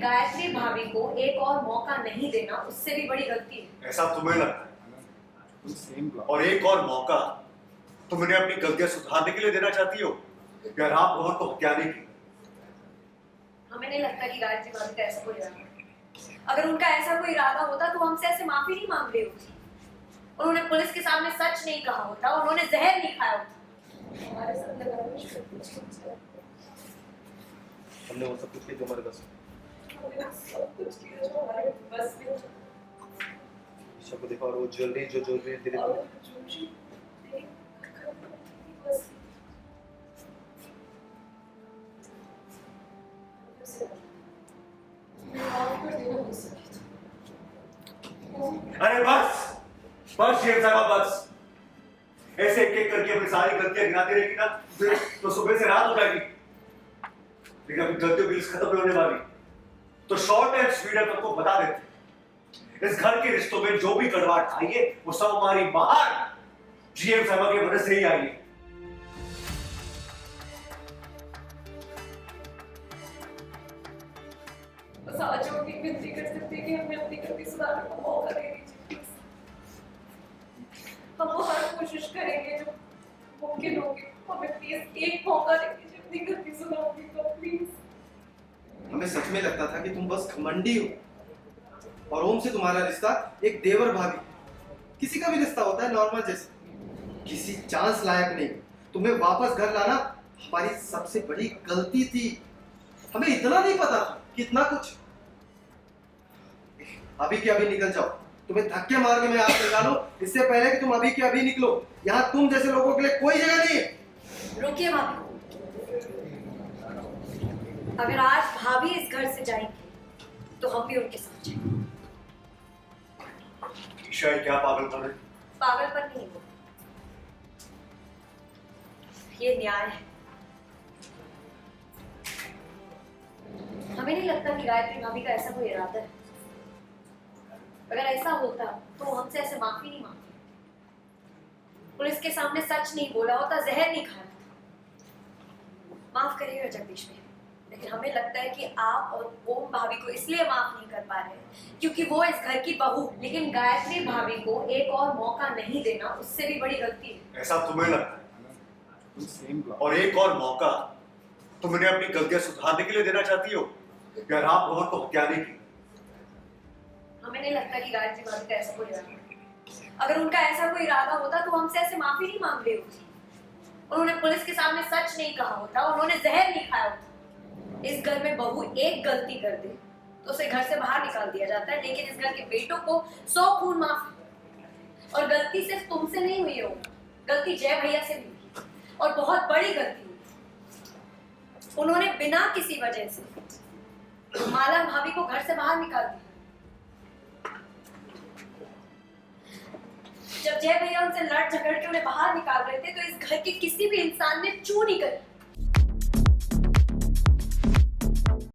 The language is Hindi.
गायत्री भाभी को एक और मौका नहीं देना उससे भी बड़ी गलती है। ऐसा तुम्हें लगता है? और एक और मौका तुम इन्हें अपनी गलतियां सुधारने के लिए देना चाहती हो या राम भवन को हत्याने की? हमें नहीं लगता कि गायत्री भाभी का ऐसा कोई इरादा है। अगर उनका ऐसा कोई इरादा होता तो हमसे ऐसे माफी नहीं मांग रही होती। उन्होंने पुलिस के सामने सच नहीं कहा होता, उन्होंने जहर नहीं खाया होता। हमारे साथ हमने वो सब कुछ किया जो हमारे बस में। ईशा को देखो, और वो ज्वेलरी जो तेरे अरे बस बस शेर साहब बस। ऐसे एक एक करके अपनी सारी गलतियां गिनाती रहेगी ना तो सुबह से रात हो जाएगी, लेकिन अपनी गलतियों की लिस्ट खत्म नहीं होने वाली। तो शॉर्ट एंड स्वीट आपको बता देते, इस घर के रिश्तों में जो भी कड़वाहट आई है वो सब हमारी बाहर जीएम साहब की वजह से ही आई है। विनती कर सकते हैं कि हमें अपनी गलती सुधारने का मौका दे दीजिए। हम वो हर कोशिश करेंगे जो मुमकिन होगी। हमें प्लीज एक मौका दे दीजिए अपनी गलती सुधारने का, प्लीज। हमें सच में लगता था कि तुम बस घमंडी हो और ओम से तुम्हारा रिश्ता एक देवर भाभी, किसी का भी रिश्ता होता है नॉर्मल जैसे, किसी चांस लायक नहीं। तुम्हें वापस घर लाना हमारी सबसे बड़ी गलती थी। हमें इतना नहीं पता था कि इतना कुछ। अभी के अभी निकल जाओ, तुम्हें धक्के मार के मैं आग लगा लूं इससे पहले कि तुम अभी के अभी निकलो। यहाँ तुम जैसे लोगों के लिए कोई जगह नहीं है। रुकिए भाभी, अगर आज भाभी इस घर से जाएंगे तो हम भी उनके साथ जाएंगे। ईशा क्या पागलपन है? पागलपन नहीं हो, ये न्याय है। हमें नहीं लगता कि गायत्री भाभी का ऐसा कोई इरादा है। अगर ऐसा होता तो हमसे ऐसे माफी नहीं मांगती, पुलिस के सामने सच नहीं बोला होता, जहर नहीं खाया होता। माफ करिएगा जगदीश भैया, लेकिन हमें लगता है कि आप और ओम भाभी को इसलिए माफ नहीं कर पा रहे क्योंकि वो इस घर की बहू, लेकिन गायत्री भाभी को एक और मौका नहीं देना उससे भी बड़ी गलती है। ऐसा तुम्हें लगता है? और एक और मौका तुम इन्हें अपनी गलतियां सुधारने के लिए देना चाहती हो या राम भवन को हत्याने की? हमें नहीं लगता कि गायत्री भाभी का ऐसा कोई इरादा है। अगर उनका ऐसा कोई इरादा होता तो हमसे ऐसे माफी नहीं मांग रही होती। उन्होंने पुलिस के सामने सच नहीं कहा होता, उन्होंने जहर नहीं खाया होता। इस घर में बहू एक गलती कर दे तो उसे घर से बाहर निकाल दिया जाता है, लेकिन इस घर के बेटों को 100 खून माफ। और गलती सिर्फ तुमसे नहीं हुई हो, गलती जय भैया से भी हुई और बहुत बड़ी गलती हुई। उन्होंने बिना किसी वजह से माला भाभी को घर से बाहर निकाल दिया। जब जय भैया उनसे लड़ झगड़ के उन्हें बाहर निकाल रहे थे तो इस घर के किसी भी इंसान ने चू नहीं करी।